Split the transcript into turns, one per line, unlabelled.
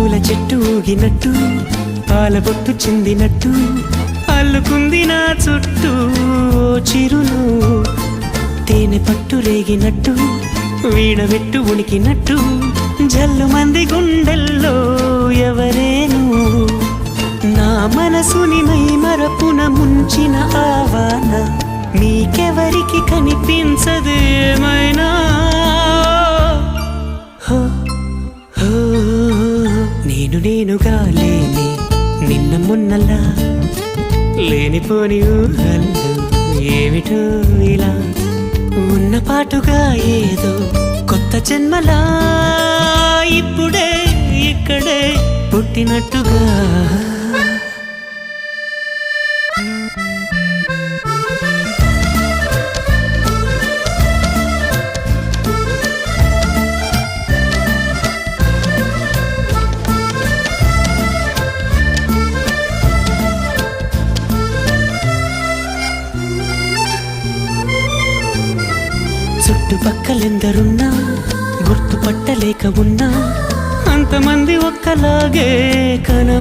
పూల చెట్టు ఊగినట్టు పాల బొట్టు చిందినట్టు అల్లుకుంది నా చుట్టూ చిరును తేనె పట్టు రేగినట్టు వీడబెట్టు ఉనికినట్టు జల్లు మంది గుండెల్లో ఎవరేను నా మనసుని మై మరపున ముంచిన ఆవాన నీకెవరికి కనిపించదు ఏమైనా నేనుగా లేని నిన్న మొన్నలా లేనిపోని ఊహల్లో ఏమిటో ఇలా ఉన్న పాటుగా ఏదో కొత్త జన్మలా ఇప్పుడే ఇక్కడే పుట్టినట్టుగా చుట్టుపక్కలెందరున్నా గుర్తుపట్టలేక ఉన్నా అంతమంది ఒక్కలాగే కన